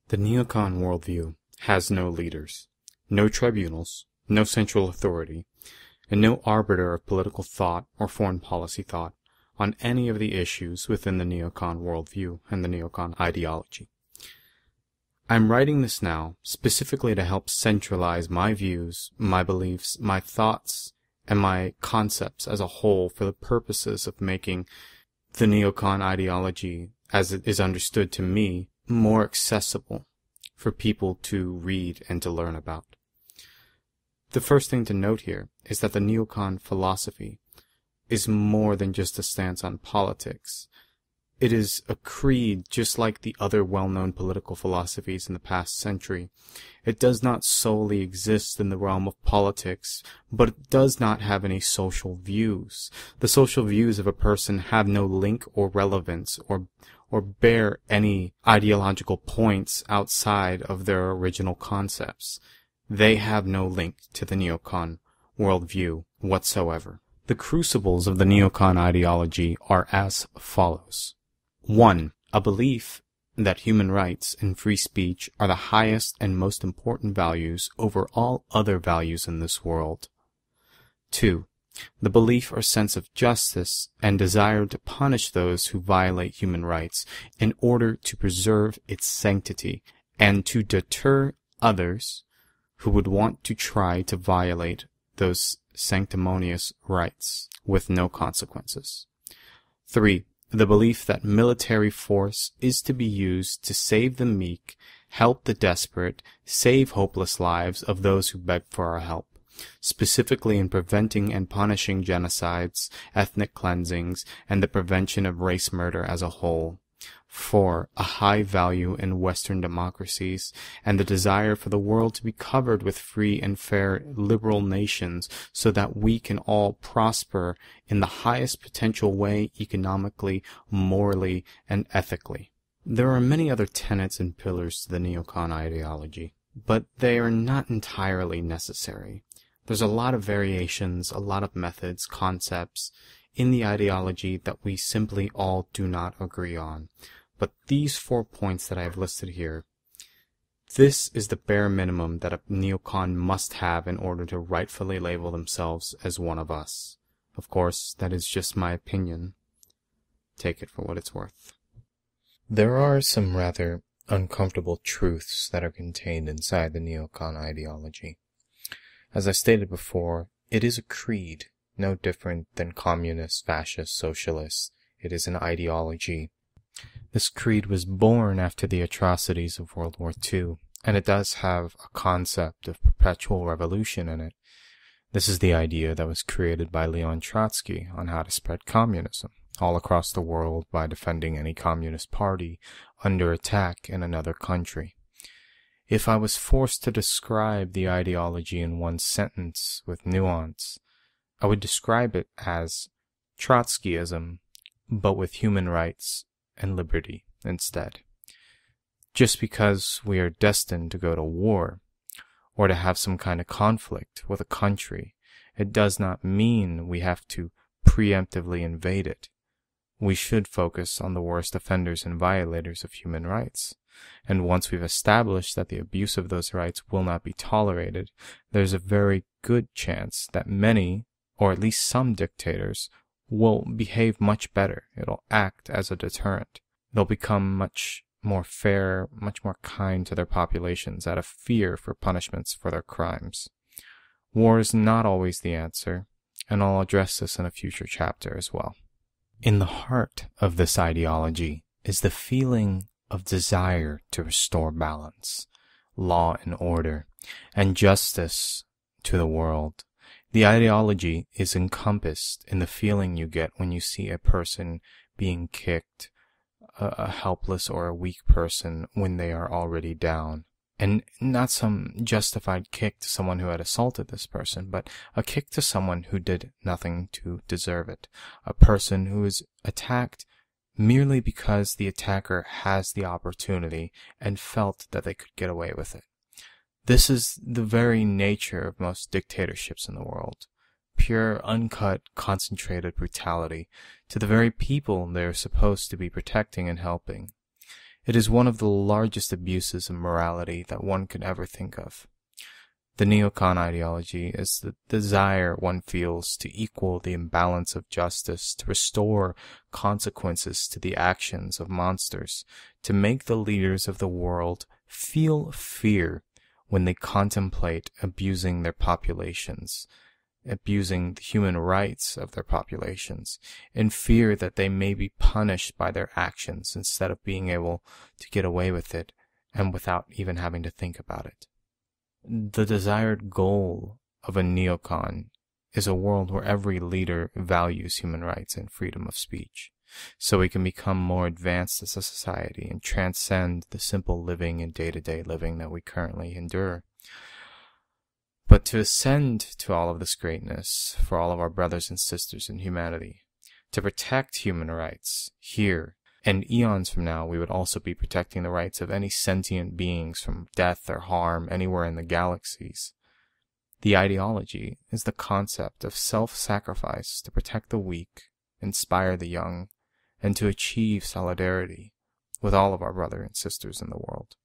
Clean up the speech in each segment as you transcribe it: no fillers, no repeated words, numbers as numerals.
The Neocon worldview has no leaders, no tribunals, no central authority, and no arbiter of political thought or foreign policy thought on any of the issues within the Neocon worldview and the Neocon ideology. I'm writing this now specifically to help centralize my views, my beliefs, my thoughts, and my concepts as a whole for the purposes of making the Neocon ideology, as it is understood to me, more accessible for people to read and to learn about. The first thing to note here is that the Neocon philosophy is more than just a stance on politics. It is a creed just like the other well-known political philosophies in the past century. It does not solely exist in the realm of politics, but it does not have any social views. The social views of a person have no link or relevance or bear any ideological points outside of their original concepts. They have no link to the Neocon worldview whatsoever. The crucibles of the Neocon ideology are as follows. 1. A belief that human rights and free speech are the highest and most important values over all other values in this world. 2. The belief or sense of justice and desire to punish those who violate human rights in order to preserve its sanctity and to deter others who would want to try to violate those sanctimonious rights with no consequences. 3. The belief that military force is to be used to save the meek, help the desperate, save hopeless lives of those who beg for our help, specifically in preventing and punishing genocides, ethnic cleansings, and the prevention of race murder as a whole. 4. A high value in Western democracies, and the desire for the world to be covered with free and fair liberal nations so that we can all prosper in the highest potential way economically, morally, and ethically. There are many other tenets and pillars to the Neocon ideology, but they are not entirely necessary. There's a lot of variations, a lot of methods, concepts in the ideology that we simply all do not agree on. But these 4 points that I have listed here, this is the bare minimum that a Neocon must have in order to rightfully label themselves as one of us. Of course, that is just my opinion. Take it for what it's worth. There are some rather uncomfortable truths that are contained inside the Neocon ideology. As I stated before, it is a creed, no different than communists, fascists, socialists. It is an ideology. This creed was born after the atrocities of World War II, and it does have a concept of perpetual revolution in it. This is the idea that was created by Leon Trotsky on how to spread communism all across the world by defending any communist party under attack in another country. If I was forced to describe the ideology in one sentence with nuance, I would describe it as Trotskyism, but with human rights and liberty instead. Just because we are destined to go to war, or to have some kind of conflict with a country, it does not mean we have to preemptively invade it. We should focus on the worst offenders and violators of human rights. And once we've established that the abuse of those rights will not be tolerated, there's a very good chance that many, or at least some dictators, will behave much better. It'll act as a deterrent. They'll become much more fair, much more kind to their populations out of fear for punishments for their crimes. War is not always the answer, and I'll address this in a future chapter as well. In the heart of this ideology is the feeling of desire to restore balance, law and order, and justice to the world. The ideology is encompassed in the feeling you get when you see a person being kicked, a helpless or a weak person when they are already down. And not some justified kick to someone who had assaulted this person, but a kick to someone who did nothing to deserve it. A person who is attacked merely because the attacker has the opportunity and felt that they could get away with it. This is the very nature of most dictatorships in the world. Pure, uncut, concentrated brutality to the very people they're supposed to be protecting and helping. It is one of the largest abuses of morality that one could ever think of. The Neocon ideology is the desire one feels to equal the imbalance of justice, to restore consequences to the actions of monsters, to make the leaders of the world feel fear when they contemplate abusing their populations, abusing the human rights of their populations, in fear that they may be punished by their actions instead of being able to get away with it and without even having to think about it. The desired goal of a neocon is a world where every leader values human rights and freedom of speech, so we can become more advanced as a society and transcend the simple living and day-to-day living that we currently endure. But to ascend to all of this greatness for all of our brothers and sisters in humanity, to protect human rights here, and eons from now we would also be protecting the rights of any sentient beings from death or harm anywhere in the galaxies. The ideology is the concept of self-sacrifice to protect the weak, inspire the young, and to achieve solidarity with all of our brothers and sisters in the world.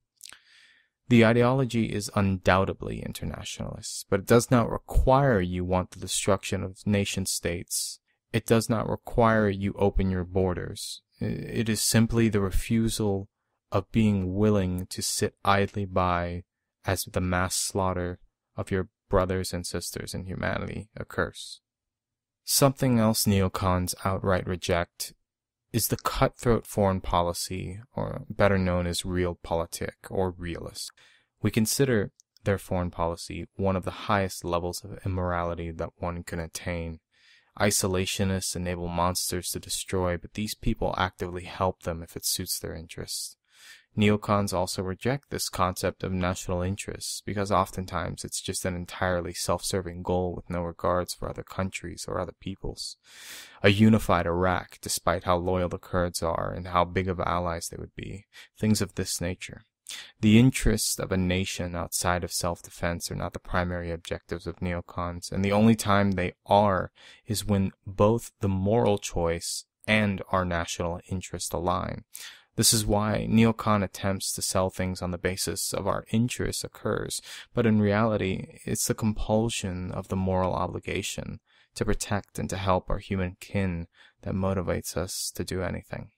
The ideology is undoubtedly internationalist, but it does not require you want the destruction of nation-states. It does not require you open your borders. It is simply the refusal of being willing to sit idly by as the mass slaughter of your brothers and sisters in humanity occurs. Something else neocons outright reject is the cutthroat foreign policy, or better known as realpolitik or realist. We consider their foreign policy one of the highest levels of immorality that one can attain. Isolationists enable monsters to destroy, but these people actively help them if it suits their interests. Neocons also reject this concept of national interests because oftentimes it's just an entirely self-serving goal with no regards for other countries or other peoples. A unified Iraq, despite how loyal the Kurds are and how big of allies they would be, things of this nature. The interests of a nation outside of self-defense are not the primary objectives of neocons, and the only time they are is when both the moral choice and our national interest align. This is why neocon attempts to sell things on the basis of our interests occurs, but in reality, it's the compulsion of the moral obligation to protect and to help our human kin that motivates us to do anything.